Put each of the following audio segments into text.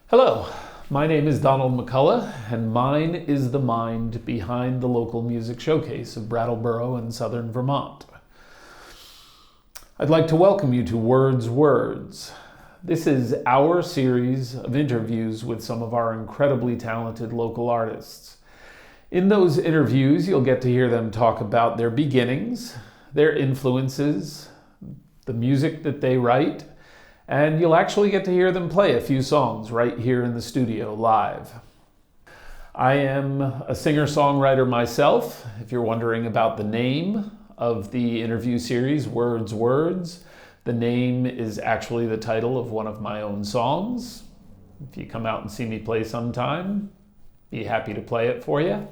Hello, my name is Donald McCullough, and mine is the mind behind the local music showcase of Brattleboro in southern Vermont. I'd like to welcome you to Words. This is our series of interviews with some of our incredibly talented local artists. In those interviews, you'll get to hear them talk about their beginnings, their influences, the music that they write, and you'll actually get to hear them play a few songs right here in the studio live. I am a singer-songwriter myself. If you're wondering about the name of the interview series, Words, the name is actually the title of one of my own songs. If you come out and see me play sometime, be happy to play it for you.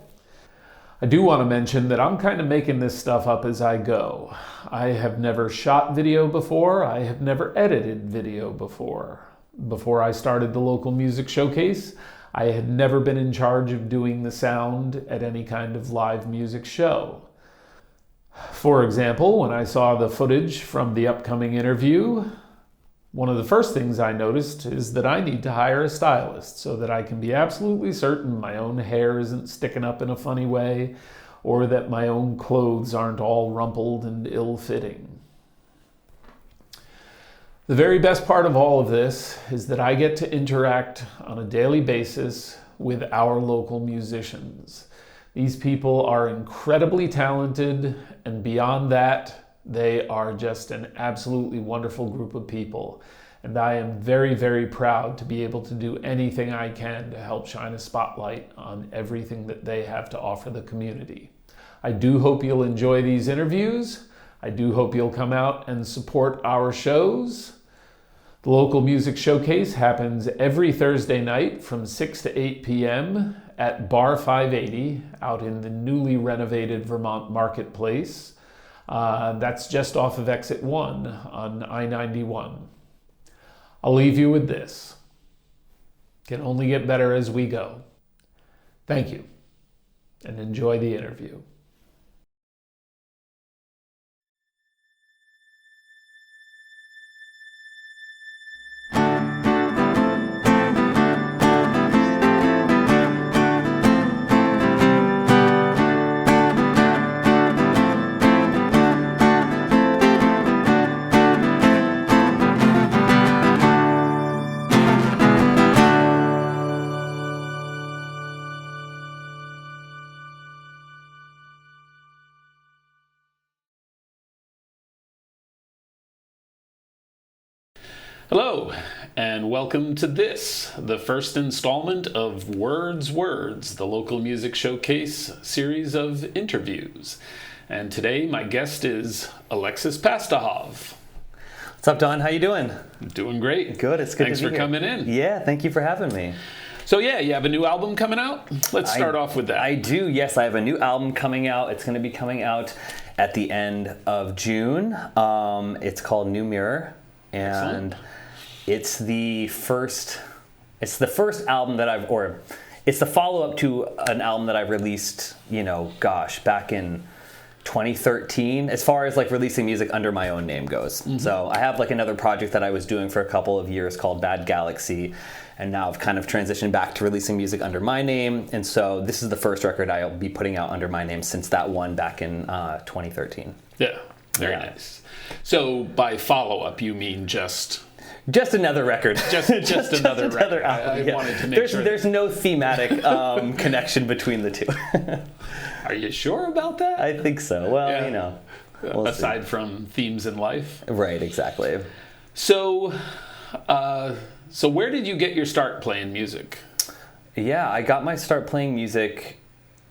I do want to mention that I'm kind of making this stuff up as I go. I have never shot video before. I have never edited video before. Before I started the local music showcase, I had never been in charge of doing the sound at any kind of live music show. For example, when I saw the footage from the upcoming interview, one of the first things I noticed is that I need to hire a stylist so that I can be absolutely certain my own hair isn't sticking up in a funny way or that my own clothes aren't all rumpled and ill-fitting. The very best part of all of this is that I get to interact on a daily basis with our local musicians. These people are incredibly talented, and beyond that, they are just an absolutely wonderful group of people. And I am very, very proud to be able to do anything I can to help shine a spotlight on everything that they have to offer the community. I do hope you'll enjoy these interviews. I do hope you'll come out and support our shows. The local music showcase happens every Thursday night from 6 to 8 p.m. at Bar 580 out in the newly renovated Vermont Marketplace. That's just off of exit 1 on I-91. I'll leave you with this. Can only get better as we go. Thank you, and enjoy the interview. Hello, and welcome to this, the first installment of Words, the local music showcase series of interviews. And today my guest is Alexis Pastuhov. What's up, Don? How you doing? Doing great. Good, it's good Thanks to be for coming in. Yeah, thank you for having me. So yeah, you have a new album coming out? Let's start off with that. I do, yes. I have a new album coming out. It's going to be coming out at the end of June. It's called New Mirror. And Excellent. It's the first album that it's the follow-up to an album that I've released, back in 2013, as far as like releasing music under my own name goes. Mm-hmm. So I have like another project that I was doing for a couple of years called Bad Galaxy, and now I've kind of transitioned back to releasing music under my name. And so this is the first record I'll be putting out under my name since that one back in 2013. Yeah, very nice. So by follow-up, you mean just another record. Just another record. Album, I wanted to make sure. There's no thematic connection between the two. Are you sure about that? I think so. Well, we'll aside see. from themes in life. Right, exactly. So where did you get your start playing music? Yeah, I got my start playing music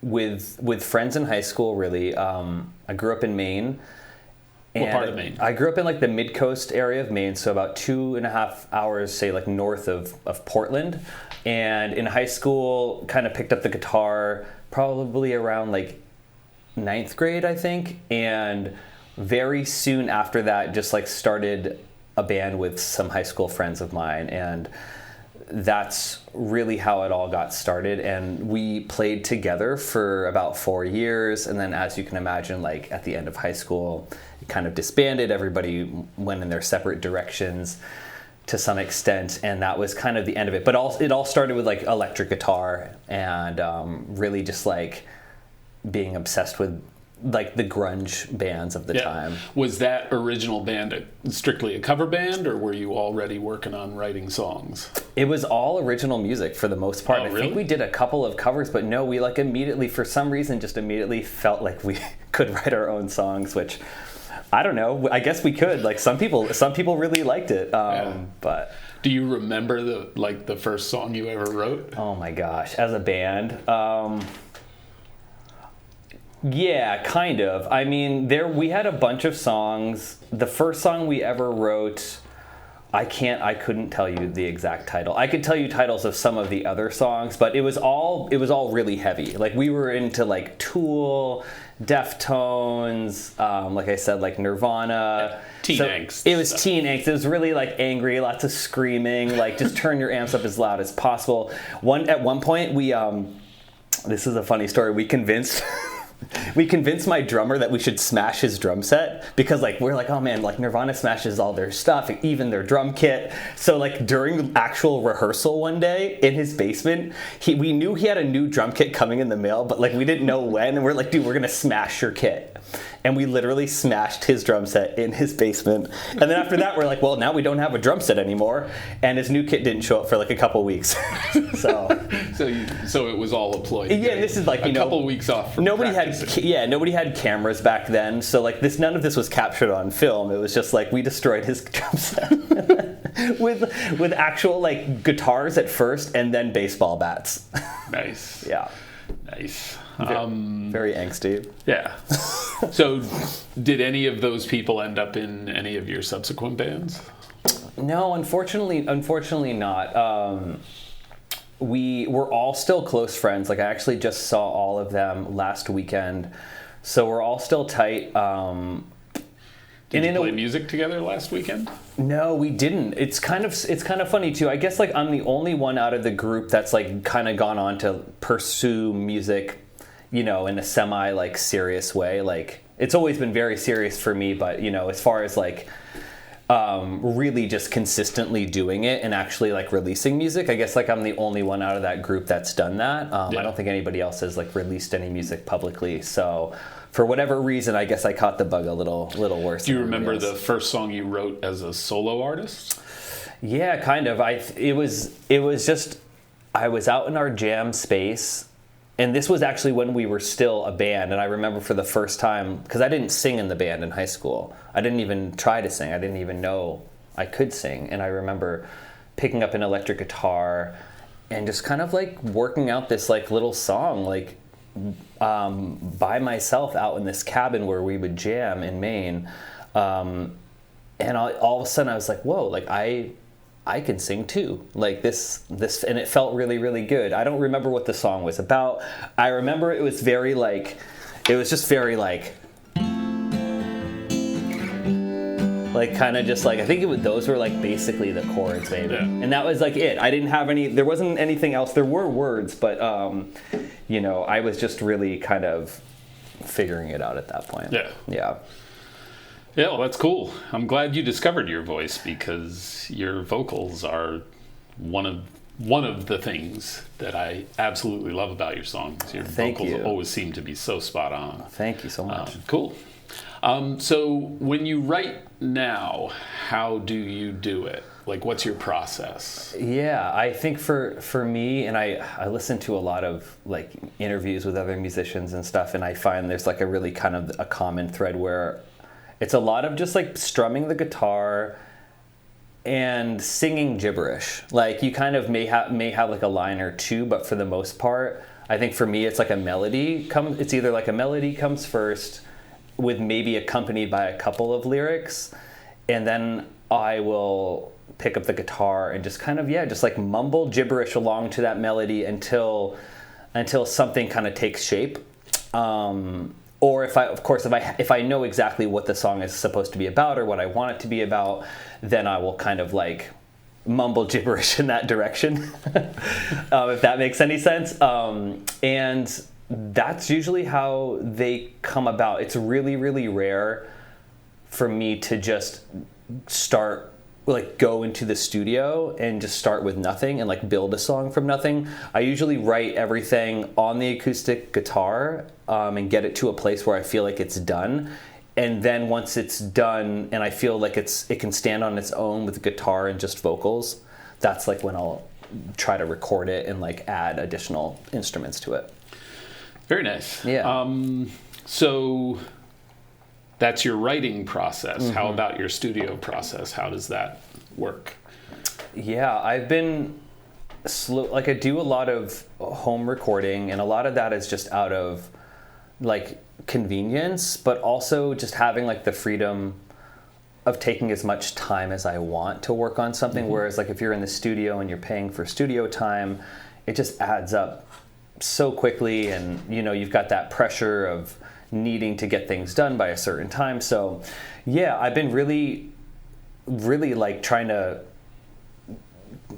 with friends in high school, really. I grew up in Maine. What part of Maine? I grew up in like the mid-coast area of Maine, so about 2.5 hours, say like north of Portland. And in high school, kind of picked up the guitar probably around like 9th grade, I think. And very soon after that, just like started a band with some high school friends of mine. And that's really how it all got started. And we played together for about 4 years. And then, as you can imagine, like at the end of high school, it kind of disbanded. Everybody went in their separate directions. to some extent, and that was kind of the end of it. But it all started with like electric guitar and really just like being obsessed with like the grunge bands of the time. Was that original band strictly a cover band, or were you already working on writing songs? It was all original music for the most part. Oh, really? I think we did a couple of covers, but no, we like immediately, for some reason, just immediately felt like we could write our own songs, which I don't know. I guess we could. Like some people really liked it. But do you remember the first song you ever wrote? Oh my gosh, as a band. Yeah, kind of. I mean, we had a bunch of songs. The first song we ever wrote, I couldn't tell you the exact title. I could tell you titles of some of the other songs, but it was all really heavy. Like we were into like Tool, Deftones, like I said, like Nirvana. Teen angst. It was teen angst. It was really like angry, lots of screaming, like just turn your amps up as loud as possible. At one point we this is a funny story. We convinced my drummer that we should smash his drum set because like we're like, oh man, like Nirvana smashes all their stuff, even their drum kit. So like during actual rehearsal one day in his basement, we knew he had a new drum kit coming in the mail, but like we didn't know when, and we're like, dude, we're gonna smash your kit. And we literally smashed his drum set in his basement. And then after that, we're like, well, now we don't have a drum set anymore. And his new kit didn't show up for like a couple weeks. So it was all a ploy. Yeah, and this is like, a couple weeks off from nobody practicing. nobody had cameras back then. So like none of this was captured on film. It was just like we destroyed his drum set with actual like guitars at first and then baseball bats. Nice. Yeah. Nice. Very angsty. Yeah. So did any of those people end up in any of your subsequent bands? No, unfortunately not. We were all still close friends. Like I actually just saw all of them last weekend. So we're all still tight. Did you play music together last weekend? No, we didn't. It's kind of funny too. I guess like I'm the only one out of the group that's like kind of gone on to pursue music, you know, in a semi like serious way. Like it's always been very serious for me, but you know, as far as like really just consistently doing it and actually like releasing music, I guess like I'm the only one out of that group that's done that. I don't think anybody else has like released any music publicly. So for whatever reason, I guess I caught the bug a little worse. Do you remember the first song you wrote as a solo artist? Yeah, kind of. It was just I was out in our jam space, and this was actually when we were still a band. And I remember for the first time, because I didn't sing in the band in high school. I didn't even try to sing. I didn't even know I could sing. And I remember picking up an electric guitar and just kind of like working out this like little song, like by myself out in this cabin where we would jam in Maine. And all of a sudden I was like, whoa, like I can sing too. Like this, and it felt really, really good. I don't remember what the song was about. I remember it was just very kind of just like, I think those were like basically the chords maybe. Yeah. And that was like it. I didn't have there wasn't anything else. There were words, but you know, I was just really kind of figuring it out at that point. Yeah. Yeah. Yeah, well, that's cool. I'm glad you discovered your voice because your vocals are one of the things that I absolutely love about your songs. Your vocals always seem to be so spot on. Thank you so much. Cool. So when you write now, how do you do it? Like, what's your process? Yeah, I think for me, and I listen to a lot of like interviews with other musicians and stuff, and I find there's like a really kind of a common thread where it's a lot of just like strumming the guitar and singing gibberish. Like you kind of may have like a line or two, but for the most part, I think for me it's like a melody it's either like a melody comes first with maybe accompanied by a couple of lyrics, and then I will pick up the guitar and just kind of just like mumble gibberish along to that melody until something kind of takes shape. Or if I know exactly what the song is supposed to be about or what I want it to be about, then I will kind of like mumble gibberish in that direction, if that makes any sense. And that's usually how they come about. It's really, really rare for me to just start like go into the studio and just start with nothing and like build a song from nothing. I usually write everything on the acoustic guitar and get it to a place where I feel like it's done. And then once it's done and I feel like it can stand on its own with guitar and just vocals, that's like when I'll try to record it and like add additional instruments to it. Very nice. Yeah. So that's your writing process. Mm-hmm. How about your studio process? How does that work? Yeah, I've been slow. Like I do a lot of home recording, and a lot of that is just out of like convenience, but also just having like the freedom of taking as much time as I want to work on something. Mm-hmm. Whereas like if you're in the studio and you're paying for studio time, it just adds up so quickly, and you know, you've got that pressure of needing to get things done by a certain time. So yeah, I've been really like trying to,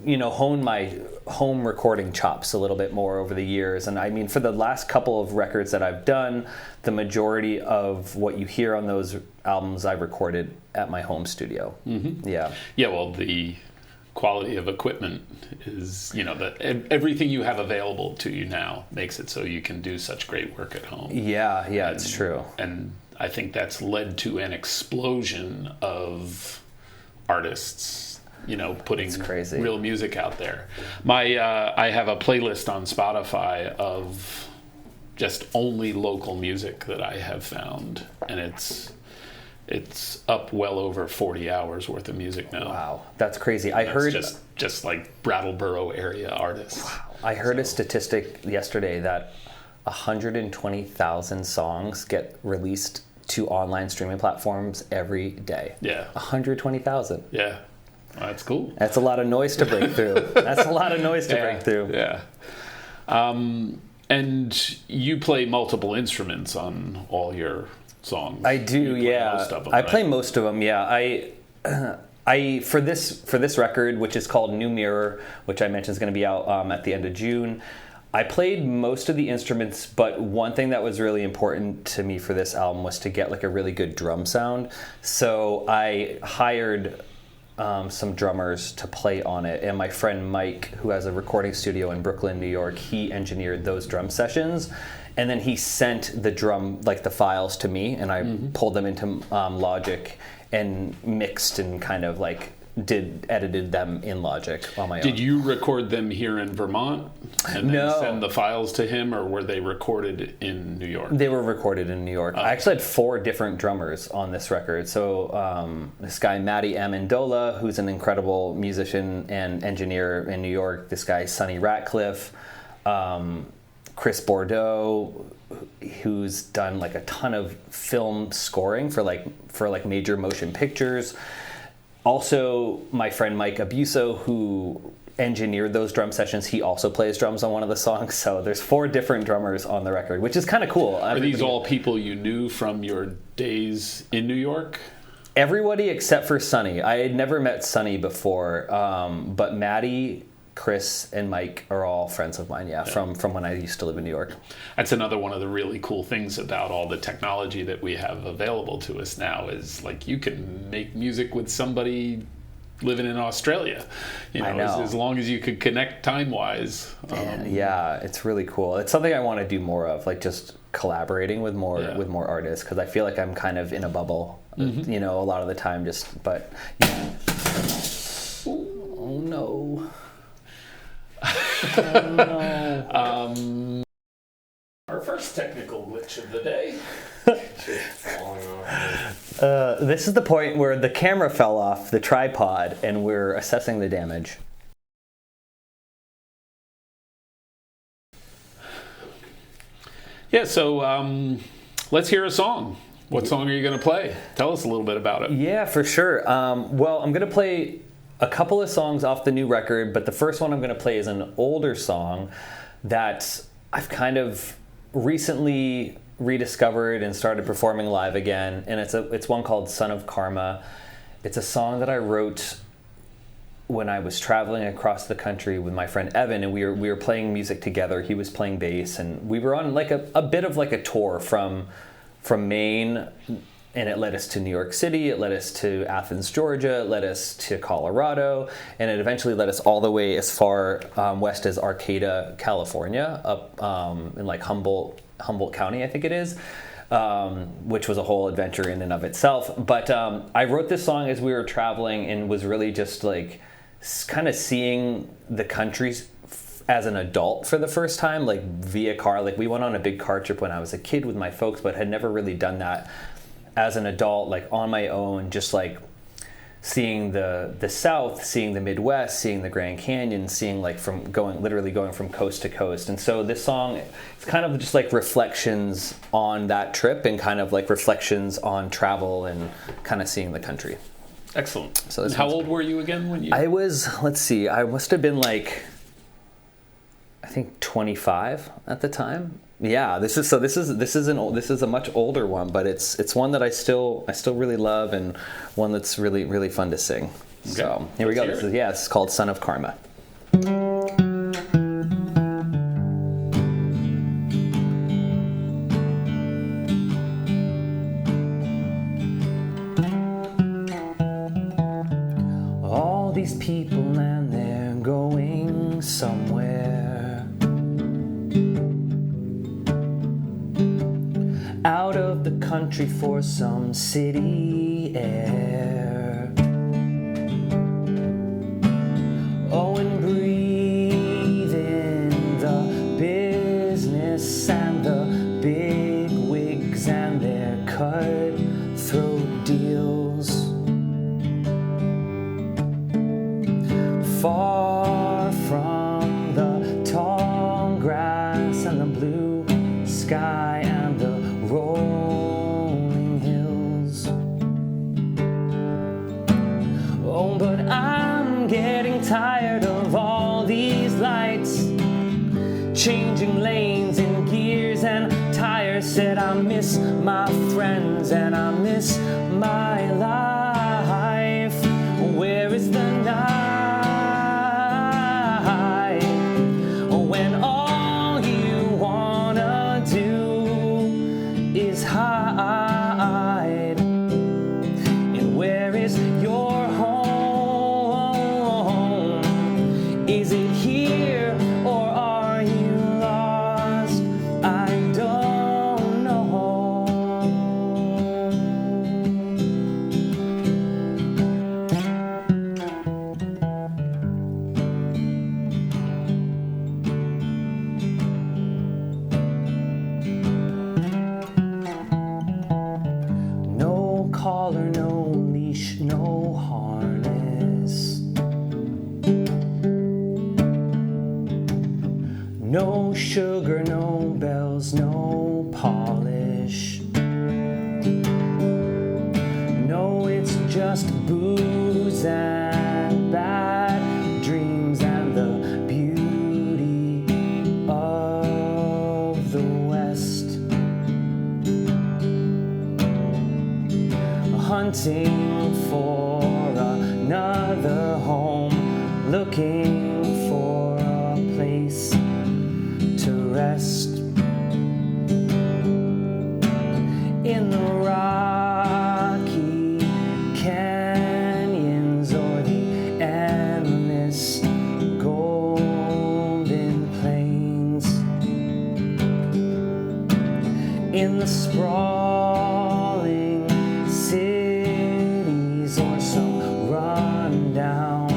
you know, hone my home recording chops a little bit more over the years. And I mean, for the last couple of records that I've done, the majority of what you hear on those albums I recorded at my home studio. Mm-hmm. Yeah. Yeah, well, the quality of equipment is, you know, that everything you have available to you now makes it so you can do such great work at home. Yeah, it's true. And I think that's led to an explosion of artists, you know, putting real music out there. I have a playlist on Spotify of just only local music that I have found, and it's up well over 40 hours worth of music now. Wow, that's crazy. I heard just like Brattleboro area artists. Wow. I heard a statistic yesterday that 120,000 songs get released to online streaming platforms every day. Yeah. 120,000. Yeah. Well, that's cool. That's a lot of noise to break through. Break through. Yeah. And you play multiple instruments on all your songs. I do, yeah. Most of them, I play most of them, yeah. I for this record, which is called New Mirror, which I mentioned is going to be out at the end of June, I played most of the instruments, but one thing that was really important to me for this album was to get like a really good drum sound. So I hired some drummers to play on it, and my friend Mike, who has a recording studio in Brooklyn, New York, he engineered those drum sessions, and then he sent the drum, like the files, to me, and I pulled them into Logic and mixed and kind of like edited them in Logic on my own. Did you record them here in Vermont and then send the files to him, or were they recorded in New York? They were recorded in New York. I actually had 4 different drummers on this record. So this guy, Matty Amendola, who's an incredible musician and engineer in New York. This guy, Sonny Ratcliffe. Chris Bordeaux, who's done like a ton of film scoring for major motion pictures. Also, my friend Mike Abuso, who engineered those drum sessions, he also plays drums on one of the songs. So there's 4 different drummers on the record, which is kind of cool. Are these all people you knew from your days in New York? Everybody except for Sonny. I had never met Sonny before, but Maddie, Chris, and Mike are all friends of mine, from when I used to live in New York. That's another one of the really cool things about all the technology that we have available to us now is like you can make music with somebody living in Australia, you know, I know. As long as you could connect time-wise. Yeah, it's really cool. It's something I want to do more of, like just collaborating with more artists, because I feel like I'm kind of in a bubble, you know, a lot of the time. But yeah. Oh no. Our first technical glitch of the day. This is the point where the camera fell off the tripod and we're assessing the damage. Yeah, so let's hear a song. What song are you going to play? Tell us a little bit about it. Yeah, for sure. Well, I'm going to play a couple of songs off the new record, but the first one I'm going to play is an older song that I've kind of recently rediscovered and started performing live again, and it's one called Son of Karma. It's a song that I wrote when I was traveling across the country with my friend Evan, and we were playing music together. He was playing bass, and we were on like a bit of like a tour from Maine And it led us to New York City, it led us to Athens, Georgia, it led us to Colorado, and it eventually led us all the way as far west as Arcata, California, up in like Humboldt County, I think it is, which was a whole adventure in and of itself. But I wrote this song as we were traveling and was really just like kind of seeing the country as an adult for the first time, like via car. Like we went on a big car trip when I was a kid with my folks, but had never really done that as an adult, like on my own, just like seeing the South, seeing the Midwest, seeing the Grand Canyon, seeing like literally going from coast to coast. And so this song, it's kind of just like reflections on that trip and kind of like reflections on travel and kind of seeing the country. Excellent. So how old were you again when you? I was, let's see, I must have been like, I think 25 at the time. Yeah, this is a much older one, but it's one that I still really love and one that's really, really fun to sing. Okay. So here we go. This is called Son of Karma. All these people and they're going somewhere. Out of the country for some city air. Oh, and breathe in the business and the big wigs and their cutthroat deals. Far from the tall grass and the blue sky and the rolling hills. Oh, but I'm getting tired of all these lights, changing lanes and gears and tires. Said I miss my friends and I miss my life. Where is the night when all you wanna do is hide? And where is your home? Is it here or are you lost? I don't know. No collar, no leash, no harness. No sugar, no bells, no polish. No, it's just booze and bad dreams and the beauty of the West. Hunting for another home, looking for a place to rest. In the rocky canyons or the endless golden plains. In the sprawling cities or some rundown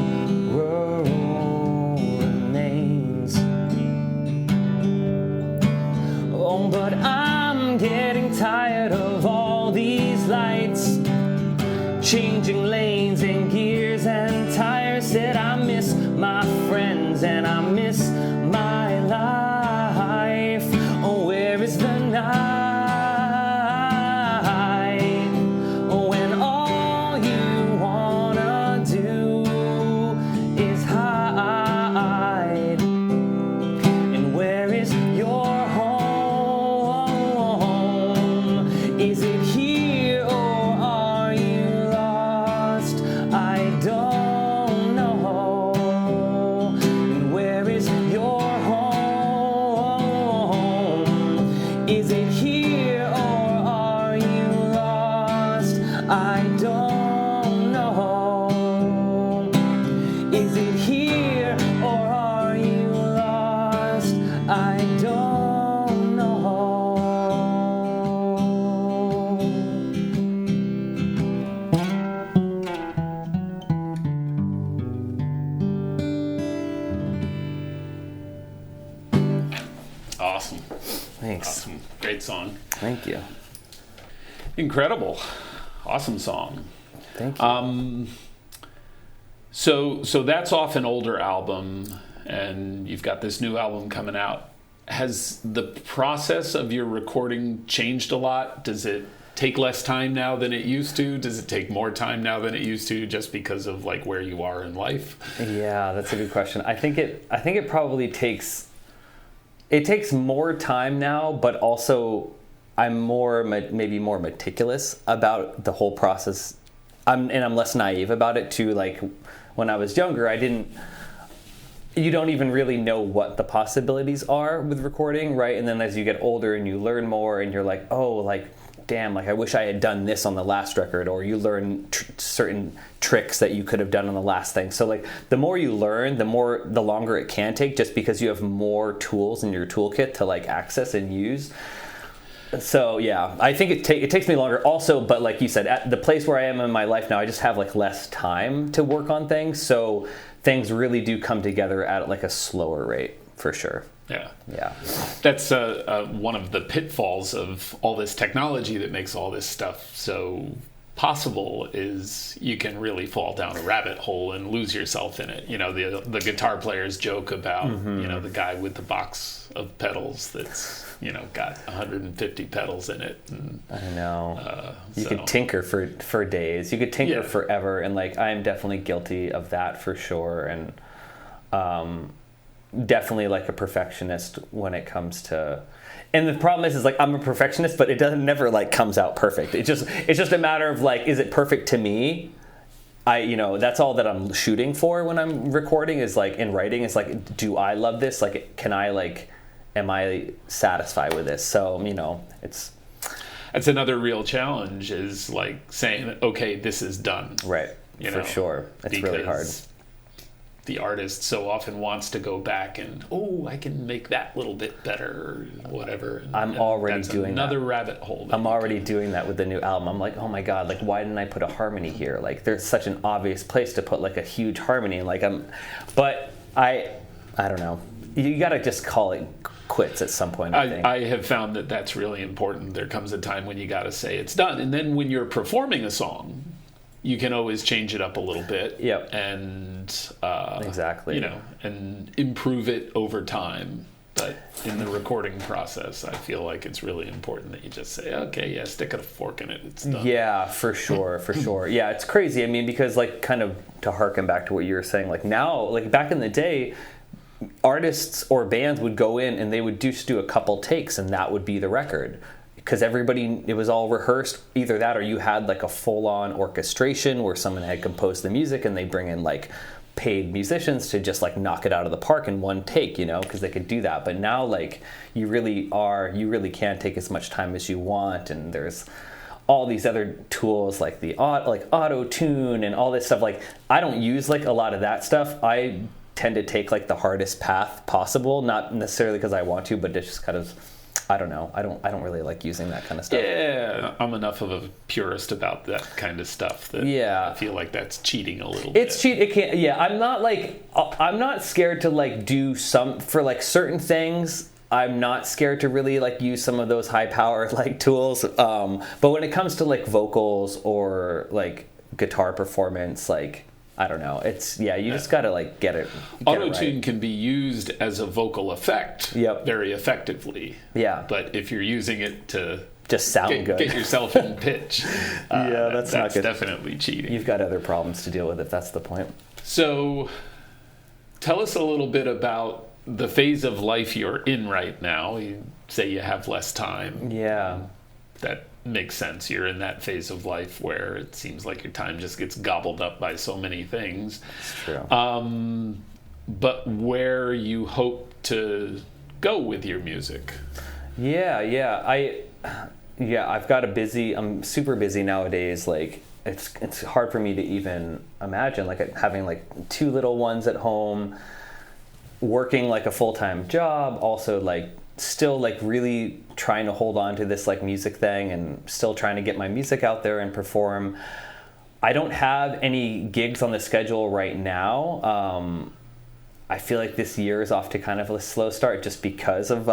rural remains. Oh, but I'm getting tired of all these lights, changing lanes and gears and tires. Said I miss my friends and I miss my life. Oh, where is the night when all you wanna do is hide? And where is your home? Is it here or are you lost? I don't know. And where is your Awesome. Thanks. Awesome. Great song. Thank you. Incredible. Awesome song. Thank you. So that's off an older album, and you've got this new album coming out. Has the process of your recording changed a lot? Does it take less time now than it used to? Does it take more time now than it used to, just because of like where you are in life? Yeah, that's a good question. I think it probably takes more time now, but also I'm maybe more meticulous about the whole process. I'm less naive about it too. Like when I was younger, you don't even really know what the possibilities are with recording, right? And then as you get older and you learn more, and you're like, oh, like, damn, like I wish I had done this on the last record, or you learn certain tricks that you could have done on the last thing. So like the more you learn, the longer it can take, just because you have more tools in your toolkit to like access and use. So yeah, I think it takes me longer also, but like you said, at the place where I am in my life now, I just have like less time to work on things. So things really do come together at like a slower rate, for sure. Yeah. That's one of the pitfalls of all this technology that makes all this stuff so possible, is you can really fall down a rabbit hole and lose yourself in it. You know, the guitar players joke about, you know, the guy with the box of pedals that's, you know, got 150 pedals in it. And, I know. You could tinker for days. You could tinker forever. And like, I'm definitely guilty of that for sure. And definitely like a perfectionist when it comes to... And the problem is like I'm a perfectionist, but it never like comes out perfect. It's just a matter of like, is it perfect to me? That's all that I'm shooting for when I'm recording, is like in writing. It's like, do I love this? Like, am I satisfied with this? So, you know, that's another real challenge, is like saying, okay, this is done. Right. For sure. It's really hard. The artist so often wants to go back and, I can make that little bit better, or whatever. And I'm already doing another rabbit hole. I'm already doing that with the new album. I'm like, oh my God, like why didn't I put a harmony here? Like there's such an obvious place to put like a huge harmony. Like but I don't know. You got to just call it quits at some point, I think. I have found that that's really important. There comes a time when you got to say it's done. And then when you're performing a song, you can always change it up a little bit. Yep. And, exactly. You know, and improve it over time. But in the recording process, I feel like it's really important that you just say, okay, yeah, stick a fork in it. It's done. Yeah, for sure, for sure. Yeah, it's crazy. I mean, because like kind of to harken back to what you were saying, like now, like back in the day, artists or bands would go in and they would just do a couple takes and that would be the record. Because it was all rehearsed, either that or you had like a full-on orchestration where someone had composed the music and they bring in like paid musicians to just like knock it out of the park in one take, you know, because they could do that. But now like you really can take as much time as you want, and there's all these other tools like the auto tune and all this stuff. Like I don't use like a lot of that stuff. I tend to take like the hardest path possible, not necessarily because I want to, but it's just kind of, I don't know. I don't really like using that kind of stuff. Yeah, I'm enough of a purist about that kind of stuff that I feel like that's cheating a little bit. It's cheat. It can't. Yeah, I'm not scared to like do some for like certain things. I'm not scared to really like use some of those high power like tools. But when it comes to like vocals or like guitar performance, like I don't know. It's you just gotta like get it. Auto-tune can be used as a vocal effect very effectively. Yeah. But if you're using it to just sound good, get yourself in pitch, that's not good. Definitely cheating. You've got other problems to deal with if that's the point. So tell us a little bit about the phase of life you're in right now. You say you have less time. Yeah. That makes sense. You're in that phase of life where it seems like your time just gets gobbled up by so many things. It's true. But where you hope to go with your music? I'm super busy nowadays. Like it's hard for me to even imagine like having like two little ones at home, working like a full-time job, also like still like really trying to hold on to this like music thing and still trying to get my music out there and perform. I don't have any gigs on the schedule right now. I feel like this year is off to kind of a slow start just because of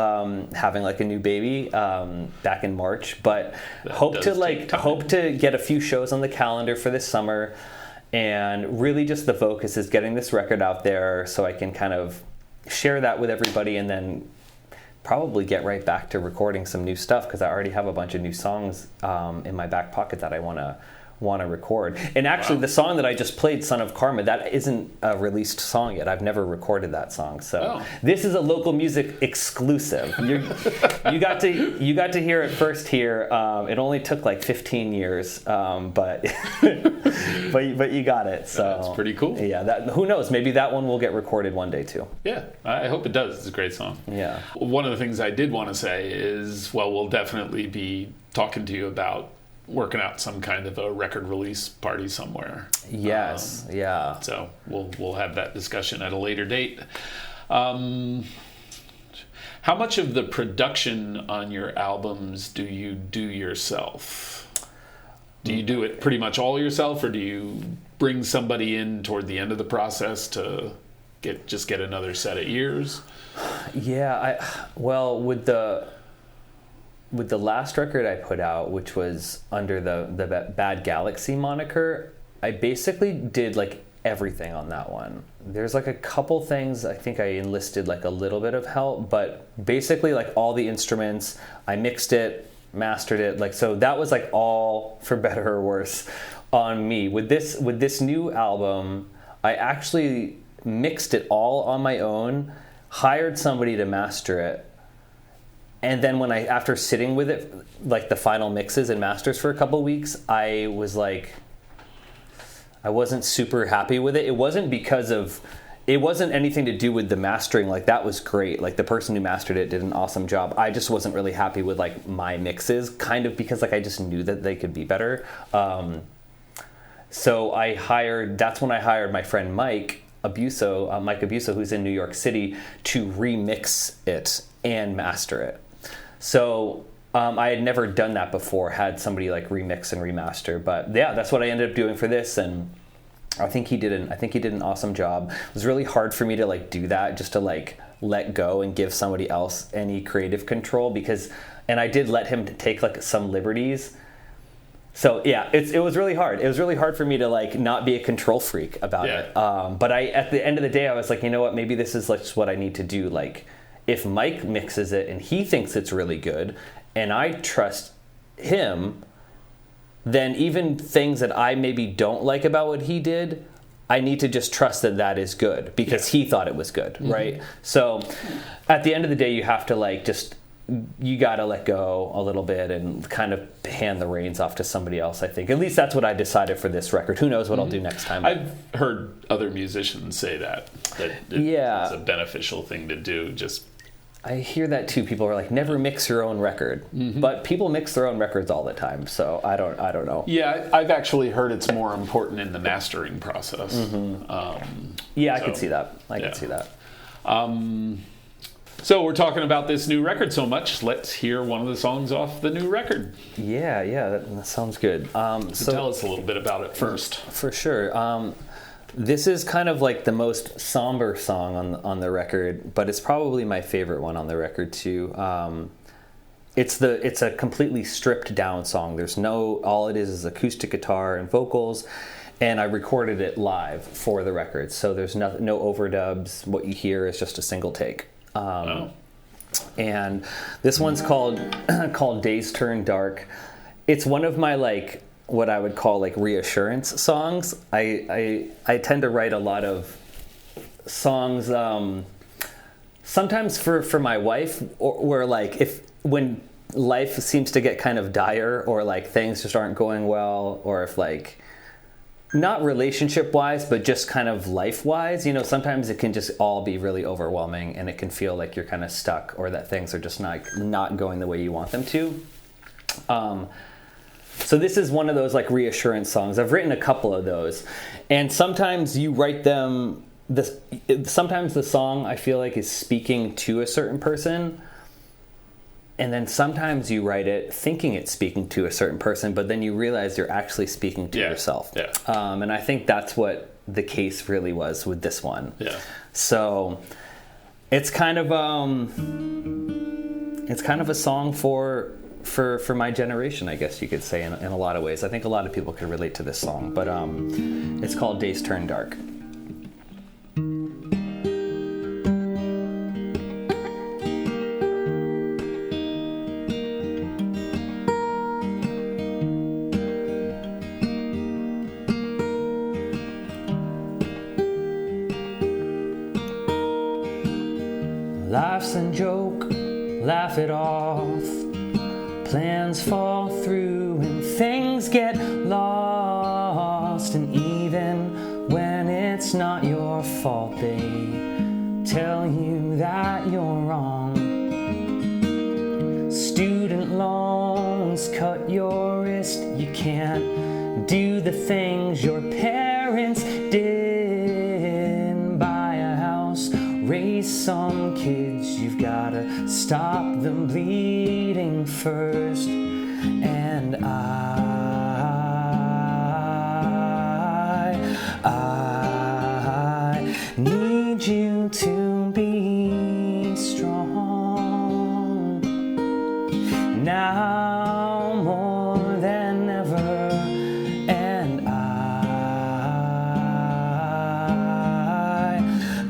having like a new baby back in March. But hope to get a few shows on the calendar for this summer, and really just the focus is getting this record out there so I can kind of share that with everybody, and then probably get right back to recording some new stuff, because I already have a bunch of new songs in my back pocket that I want to record. And actually, the song that I just played, "Son of Karma," that isn't a released song yet. I've never recorded that song, so this is a local music exclusive. You got to hear it first here. It only took like 15 years, but but you got it. So that's pretty cool. Yeah, who knows? Maybe that one will get recorded one day too. Yeah, I hope it does. It's a great song. Yeah. One of the things I did want to say is, well, we'll definitely be talking to you about working out some kind of a record release party somewhere. Yes, yeah. So we'll have that discussion at a later date. How much of the production on your albums do you do yourself? Do you do it pretty much all yourself, or do you bring somebody in toward the end of the process to get another set of ears? Yeah, with the last record I put out, which was under the Bad Galaxy moniker, I basically did like everything on that one. There's like a couple things I think I enlisted like a little bit of help, but basically like all the instruments, I mixed it, mastered it, like, so that was like all, for better or worse, on me. With this new album, I actually mixed it all on my own, hired somebody to master it. And then after sitting with it, like the final mixes and masters for a couple weeks, I was like, I wasn't super happy with it. It wasn't anything to do with the mastering. Like, that was great. Like, the person who mastered it did an awesome job. I just wasn't really happy with like my mixes, kind of because like I just knew that they could be better. So that's when I hired my friend Mike Abuso, who's in New York City, to remix it and master it. So I had never done that before, had somebody like remix and remaster. But yeah, that's what I ended up doing for this, and I think he did an awesome job. It was really hard for me to like do that, just to like let go and give somebody else any creative control, and I did let him take like some liberties. So yeah, it was really hard. It was really hard for me to like not be a control freak about it. But at the end of the day, I was like, you know what? Maybe this is like just what I need to do. Like, if Mike mixes it and he thinks it's really good, and I trust him, then even things that I maybe don't like about what he did, I need to just trust that is good because he thought it was good, mm-hmm. right? So at the end of the day, you have to like you got to let go a little bit and kind of hand the reins off to somebody else, I think. At least that's what I decided for this record. Who knows what I'll do next time. I've heard other musicians say that it's a beneficial thing to do. I hear that too. People are like, never mix your own record. Mm-hmm. But people mix their own records all the time, so I don't know. Yeah, I've actually heard it's more important in the mastering process. Mm-hmm. I could see that. I could see that. So we're talking about this new record so much. Let's hear one of the songs off the new record. Yeah, that sounds good. So tell us a little bit about it first. For sure. This is kind of like the most somber song on the record, but it's probably my favorite one on the record too. It's a completely stripped down song. All it is acoustic guitar and vocals, and I recorded it live for the record. So there's no overdubs. What you hear is just a single take. And this one's called Days Turn Dark. It's one of my like what I would call like reassurance songs. I tend to write a lot of songs sometimes for my wife, where like when life seems to get kind of dire, or like things just aren't going well, or if like not relationship wise, but just kind of life wise, sometimes it can just all be really overwhelming, and it can feel like you're kind of stuck, or that things are just not going the way you want them to. So this is one of those like reassurance songs. I've written a couple of those, and sometimes you write them. Sometimes the song I feel like is speaking to a certain person, and then sometimes you write it thinking it's speaking to a certain person, but then you realize you're actually speaking to yourself. Yeah. And I think that's what the case really was with this one. Yeah. So it's kind of a song for my generation, I guess you could say, in a lot of ways. I think a lot of people could relate to this song, but it's called Days Turn Dark. Life's a joke, laugh it off. Plans fall through and things get lost. And even when it's not your fault, they tell you that you're wrong. Student loans cut your wrist. You can't do the things your parents did. Buy a house, raise some kids, you've gotta stop them bleeding first. And I need you to be strong now more than ever. And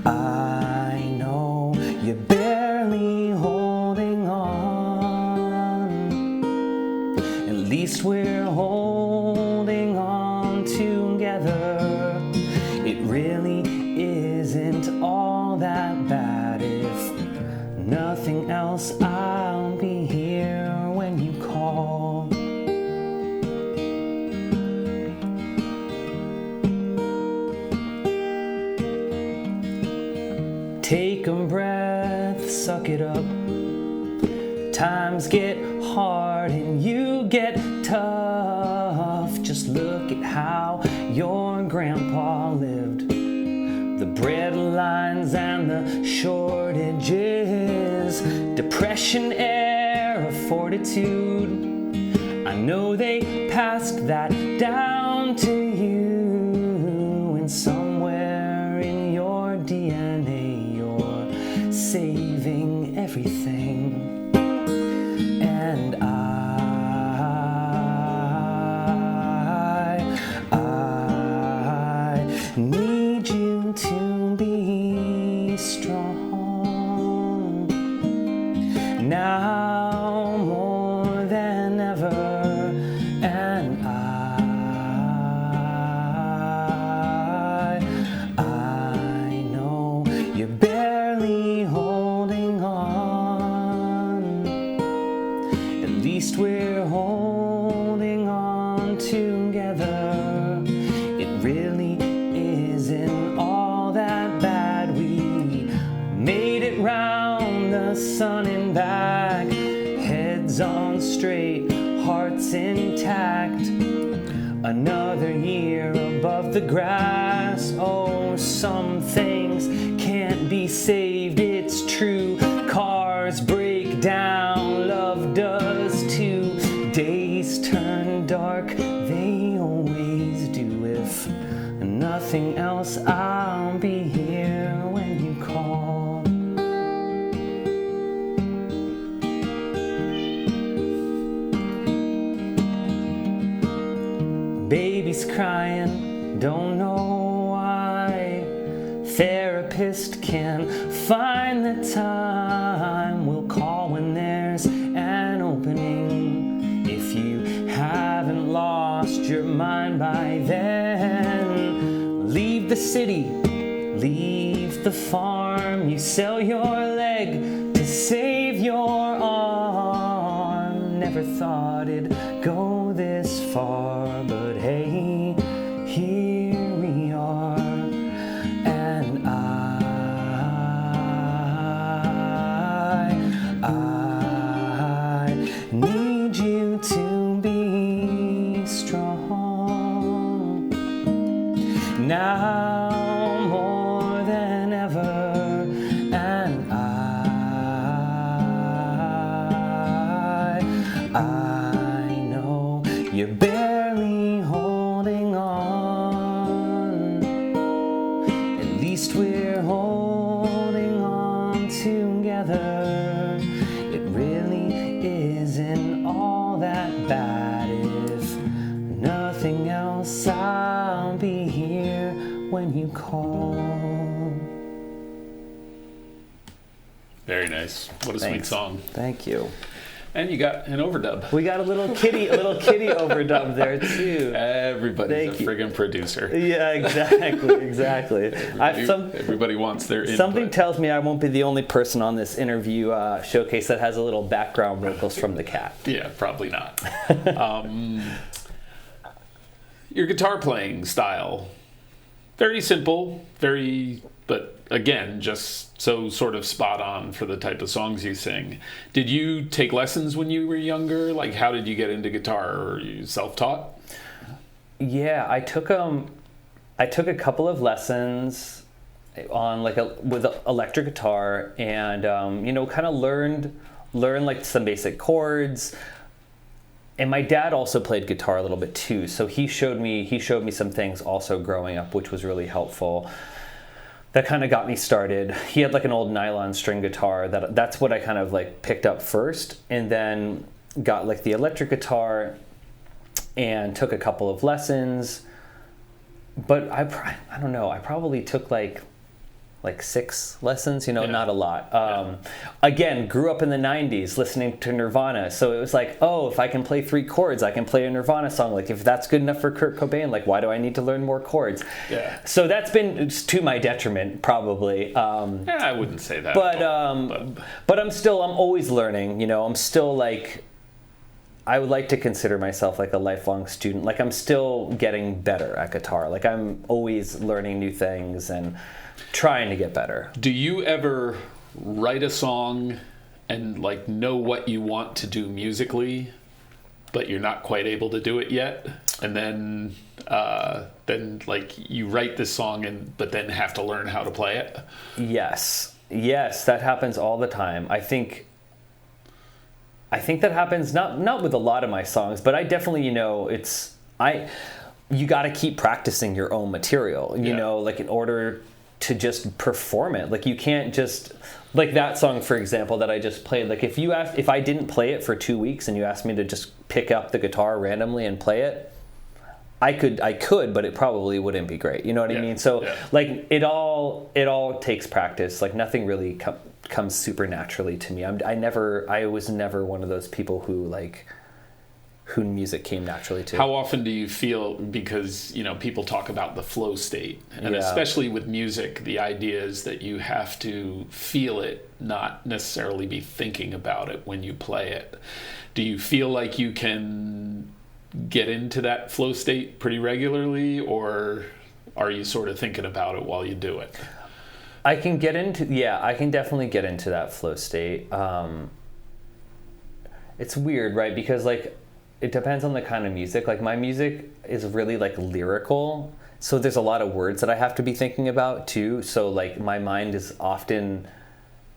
I know you're barely holding on. At least we're holding on together. It really isn't all that bad. If nothing else, I'll be here when you call. Take a breath, suck it up. Times get hard and you get tough. Just look at how your grandpa lived. The bread lines and the shortages. Depression era fortitude. I know they passed that down to you. And somewhere in your DNA you're saving everything. And I need you to be strong now more than ever. And I know you're barely holding on. At least we're holding on together. It really isn't all that bad. We made it round the sun and back. Heads on straight, hearts intact. Another year above the grass. Oh, some things can't be saved, it's true. Cars break down, love does too. Days turn dark, they always do. If nothing else, I'll be here when you call. Baby's crying, don't know why. Therapist can find the time. We'll call when there's an opening. If you haven't lost your mind by then, leave the city, leave the farm. You sell your leg to save your arm. Never thought it'd go this far, but hey, here we are. And I need you to be strong now more than ever. And I know you're bare. together. It really isn't all that bad. If nothing else, I'll be here when you call. Very nice. What a sweet song. Thank you. And you got an overdub. We got a little kitty overdub there too. Everybody's a friggin' producer. Yeah, exactly. Everybody wants their input. Something tells me I won't be the only person on this interview showcase that has a little background vocals from the cat. Yeah, probably not. Your guitar playing style, very simple, but again, just so sort of spot on for the type of songs you sing. Did you take lessons when you were younger? Like, how did you get into guitar? Or are you self-taught? Yeah, I took a couple of lessons on with electric guitar, and kind of learn like some basic chords. And my dad also played guitar a little bit too, so he showed me some things also growing up, which was really helpful. That kind of got me started. He had like an old nylon string guitar. That's what I kind of like picked up first, and then got like the electric guitar and took a couple of lessons. But I don't know. I probably took like 6 lessons, not a lot. Again, grew up in the 90s listening to Nirvana. So it was like, oh, if I can play 3 chords, I can play a Nirvana song. Like, if that's good enough for Kurt Cobain, like, why do I need to learn more chords? Yeah. So that's been to my detriment, probably. I wouldn't say that. But I'm always learning, I'm still like, I would like to consider myself like a lifelong student. Like, I'm still getting better at guitar. Like, I'm always learning new things and trying to get better. Do you ever write a song and like know what you want to do musically, but you're not quite able to do it yet? And then like you write this song but then have to learn how to play it? Yes, that happens all the time. I think that happens not with a lot of my songs, but I definitely, you got to keep practicing your own material, like in order to just perform it. Like, you can't just, like that song, for example, that I just played. Like, if I didn't play it for 2 weeks and you asked me to just pick up the guitar randomly and play it, I could, but it probably wouldn't be great. You know what I mean? So like it all takes practice. Like, nothing really comes super naturally to me. I was never one of those people who music came naturally to. How often do you feel, because people talk about the flow state, and especially with music, the idea is that you have to feel it, not necessarily be thinking about it when you play it. Do you feel like you can get into that flow state pretty regularly, or are you sort of thinking about it while you do it? I can definitely get into that flow state. It's weird, right? Because like, it depends on the kind of music. Like, my music is really like lyrical, so there's a lot of words that I have to be thinking about too. So like, my mind is often,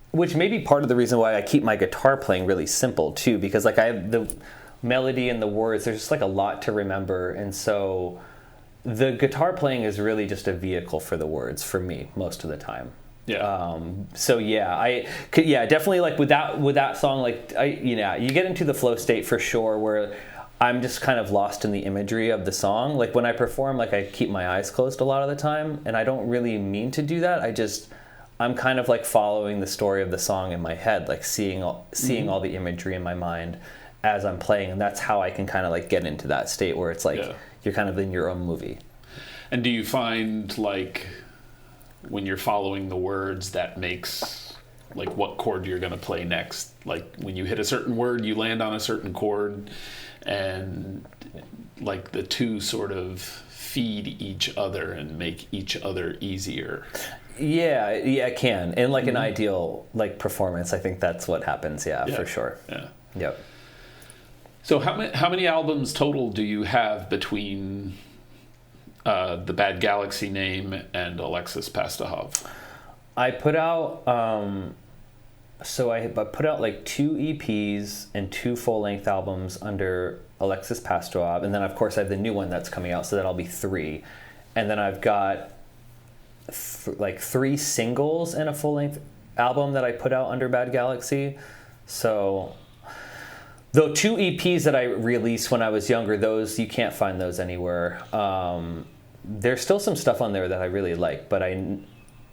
which may be part of the reason why I keep my guitar playing really simple too, because like, I have the melody and the words, there's just like a lot to remember, and so the guitar playing is really just a vehicle for the words for me most of the time. Definitely like with that song, like you get into the flow state for sure, where I'm just kind of lost in the imagery of the song. Like, when I perform, like, I keep my eyes closed a lot of the time, and I don't really mean to do that. I'm kind of like following the story of the song in my head, like seeing all the imagery in my mind as I'm playing, and that's how I can kind of like get into that state where it's like you're kind of in your own movie. And do you find like when you're following the words, that makes like what chord you're going to play next? Like, when you hit a certain word, you land on a certain chord, and like the two sort of feed each other and make each other easier. Yeah, it can. In like an ideal like performance, I think that's what happens. Yeah, for sure. Yeah. Yep. So how many albums total do you have between the Bad Galaxy name and Alexis Pastuhov? I put out I put out like 2 EPs and 2 full-length albums under Alexis Pastuhov, and then of course I have the new one that's coming out, so that'll be 3. And then I've got like 3 singles and a full-length album that I put out under Bad Galaxy. So, though 2 EPs that I released when I was younger, those you can't find those anywhere. There's still some stuff on there that I really like, but I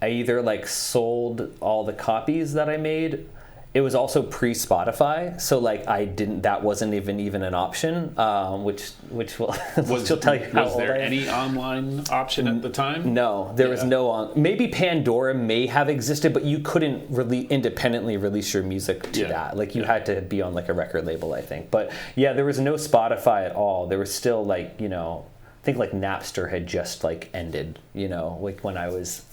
either like sold all the copies that I made. It was also pre-Spotify, so like that wasn't even an option, which will she'll tell you how was there any online option at the time? No, there was no maybe Pandora may have existed, but you couldn't really independently release your music to that. Like you had to be on like a record label, I think. But yeah, there was no Spotify at all. There was still like, I think like Napster had just like ended, like when I was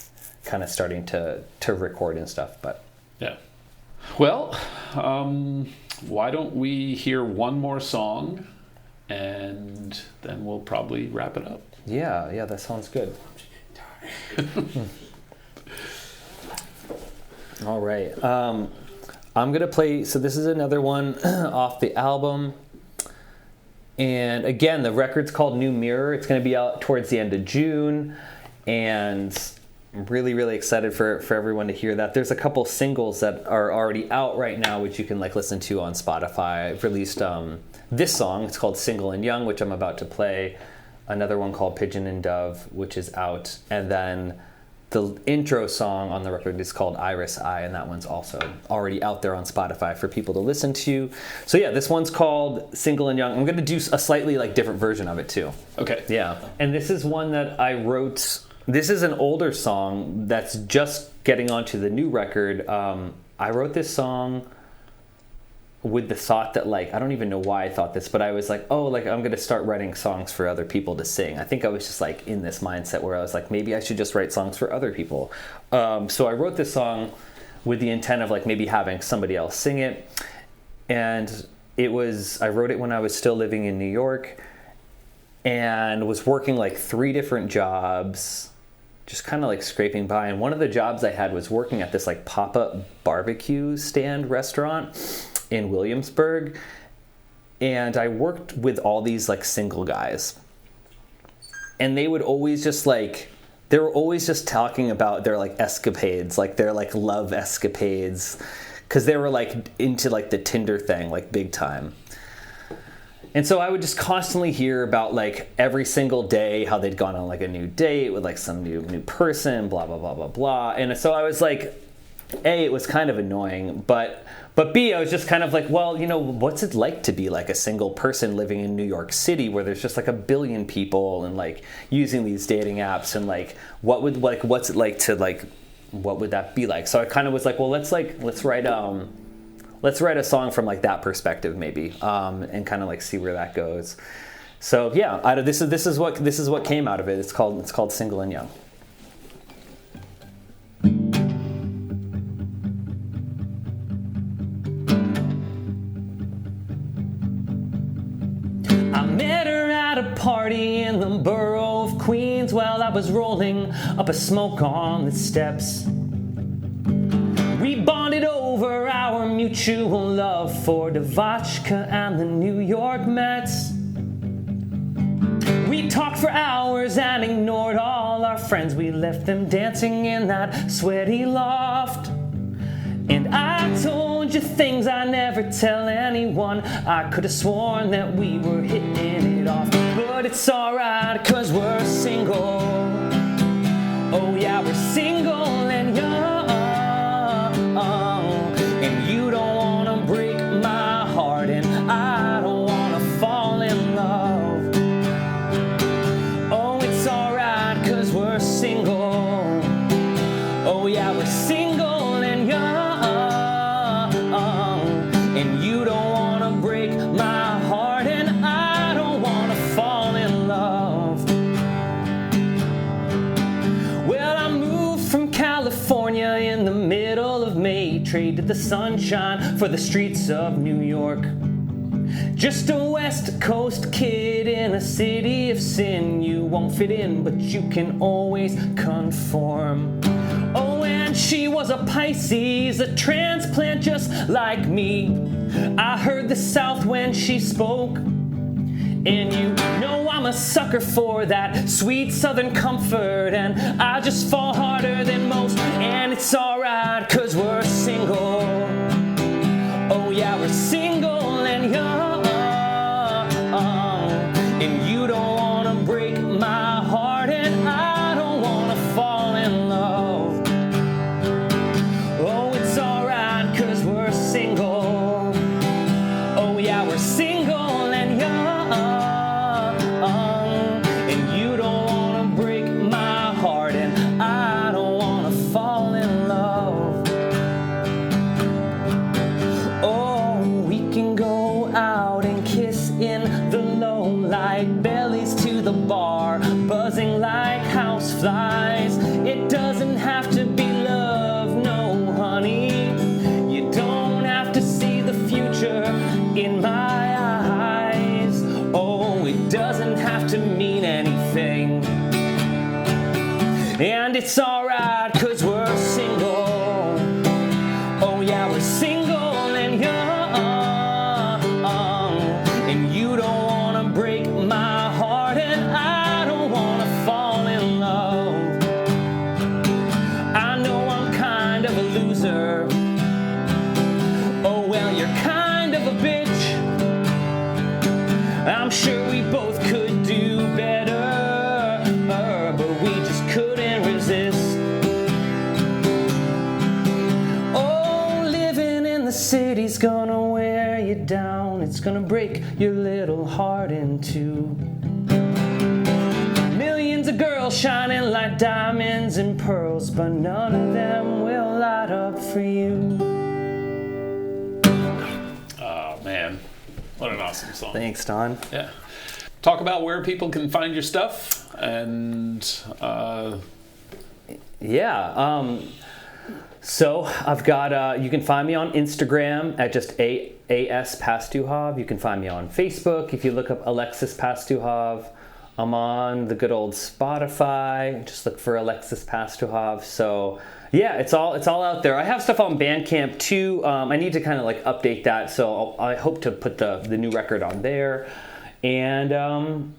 kind of starting to record and stuff, but yeah. Well, why don't we hear one more song, and then we'll probably wrap it up. Yeah, that sounds good. All right. I'm going to play, so this is another one off the album. And again, the record's called New Mirror. It's going to be out towards the end of June, and I'm really, really excited for everyone to hear that. There's a couple singles that are already out right now, which you can like listen to on Spotify. I've released this song. It's called Single and Young, which I'm about to play. Another one called Pigeon and Dove, which is out. And then the intro song on the record is called Iris Eye, and that one's also already out there on Spotify for people to listen to. So yeah, this one's called Single and Young. I'm going to do a slightly like different version of it too. Okay. Yeah. And this is one that I wrote. This is an older song that's just getting onto the new record. I wrote this song with the thought that, like, I don't even know why I thought this, but I was like, I'm going to start writing songs for other people to sing. I think I was just, like, in this mindset where I was like, maybe I should just write songs for other people. So I wrote this song with the intent of, like, maybe having somebody else sing it. And I wrote it when I was still living in New York and was working, like, 3 different jobs, just kind of like scraping by. And one of the jobs I had was working at this like pop-up barbecue stand restaurant in Williamsburg. And I worked with all these like single guys. And they would always just like, they were always just talking about their like escapades, like their like love escapades. 'Cause they were like into like the Tinder thing, like big time. And so I would just constantly hear about like every single day how they'd gone on like a new date with like some new person, blah, blah, blah, blah, blah. And so I was like, A, it was kind of annoying, but B, I was just kind of like, well, what's it like to be like a single person living in New York City where there's just like a billion people and like using these dating apps, and like what's it like to like, what would that be like? So I kind of was like, well, let's write a song from like that perspective maybe, and kind of like see where that goes. So yeah, this is what came out of it. It's called Single and Young. I met her at a party in the borough of Queens while I was rolling up a smoke on the steps. We bonded over our mutual love for the vodka and the New York Mets. We talked for hours and ignored all our friends. We left them dancing in that sweaty loft. And I told you things I never tell anyone. I could have sworn that we were hitting it off. But it's alright, 'cause we're single. Oh yeah, we're single and young. And you don't wanna break my heart, and I don't wanna fall in love. Oh, it's alright, 'cause we're single. Oh yeah, we're single and young. And you don't wanna break my heart, and I don't wanna fall in love. Well, I moved from California in the middle of May, traded the sunshine for the streets of New York. Just a West Coast kid in a city of sin. You won't fit in, but you can always conform. Oh, and she was a Pisces, a transplant just like me. I heard the South when she spoke. And you know I'm a sucker for that sweet southern comfort, and I just fall harder than most, and it's alright, 'cause we're single. Oh yeah, we're single and young, and you don't wanna break my heart, and I don't wanna fall in love. Oh, it's alright, 'cause we're single. Oh yeah, we're single and young, and you don't wanna break my heart, and I don't wanna fall in love. Oh, we can go out and kiss in the low light, bellies to the bar, buzzing like houseflies. It doesn't have to be love, no honey. You don't have to see the future in my eyes. Oh, it doesn't have to mean anything. And it's alright, 'cause we're single. Oh yeah, we're single and young, and you don't wanna break my heart, and I don't wanna fall in love. I know I'm kind of a loser. Oh well, you're kind of a bitch. I'm sure we both could do better, but we just couldn't resist. Oh, living in the city's gonna wear you down. It's gonna break your little heart in two. Millions of girls shining like diamonds and pearls, but none of them will light up for you. Oh, man. What an awesome song. Thanks, Don. Yeah. Talk about where people can find your stuff and So I've got, you can find me on Instagram at just AS Pastuhov. You can find me on Facebook if you look up Alexis Pastuhov. I'm on the good old Spotify. Just look for Alexis Pastuhov. So yeah, it's all out there. I have stuff on Bandcamp too. I need to kind of like update that. So I hope to put the new record on there. And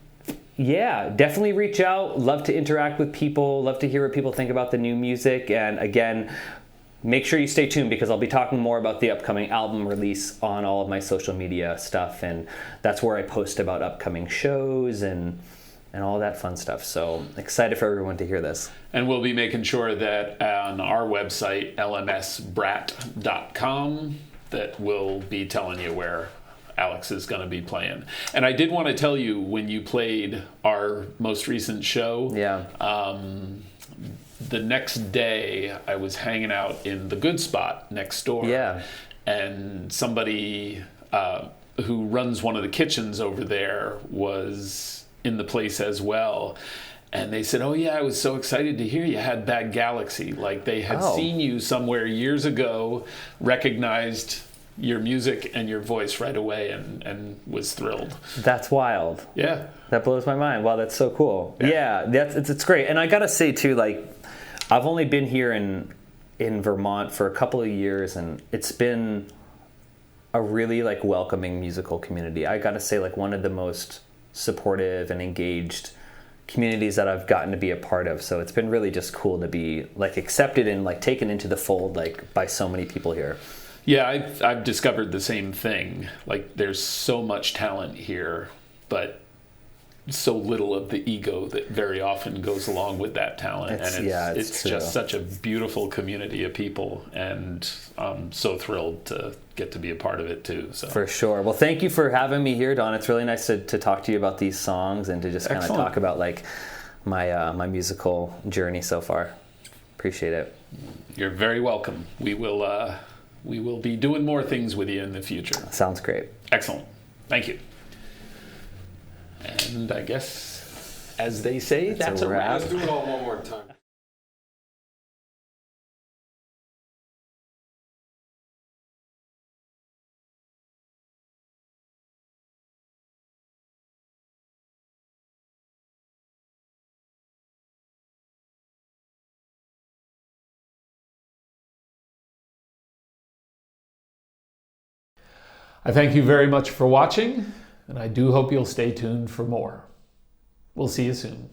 yeah, definitely reach out. Love to interact with people. Love to hear what people think about the new music. And again, make sure you stay tuned because I'll be talking more about the upcoming album release on all of my social media stuff. And that's where I post about upcoming shows and all that fun stuff. So excited for everyone to hear this. And we'll be making sure that on our website, lmsbrat.com, that we'll be telling you where Alex is going to be playing. And I did want to tell you, when you played our most recent show, the next day I was hanging out in the Good Spot next door. Yeah. And somebody who runs one of the kitchens over there was in the place as well. And they said, oh yeah, I was so excited to hear you had Bad Galaxy. Like they had seen you somewhere years ago, recognized your music and your voice right away, and was thrilled. That's wild. Yeah. That blows my mind. Wow, that's so cool. Yeah, it's great. And I gotta say too, like, I've only been here in Vermont for a couple of years, and it's been a really like welcoming musical community. I gotta say, like, one of the most supportive and engaged communities that I've gotten to be a part of. So it's been really just cool to be like accepted and like taken into the fold like by so many people here. Yeah, I've discovered the same thing. Like there's so much talent here, but so little of the ego that very often goes along with that talent. It's just such a beautiful community of people, and I'm so thrilled to get to be a part of it too. So. For sure. Well, thank you for having me here, Don. It's really nice to talk to you about these songs and to just kind of talk about like my musical journey so far. Appreciate it. You're very welcome. We will be doing more things with you in the future. Sounds great. Excellent. Thank you. And I guess, as they say, that's a wrap. Let's do it all one more time. I thank you very much for watching. and I do hope you'll stay tuned for more. We'll see you soon.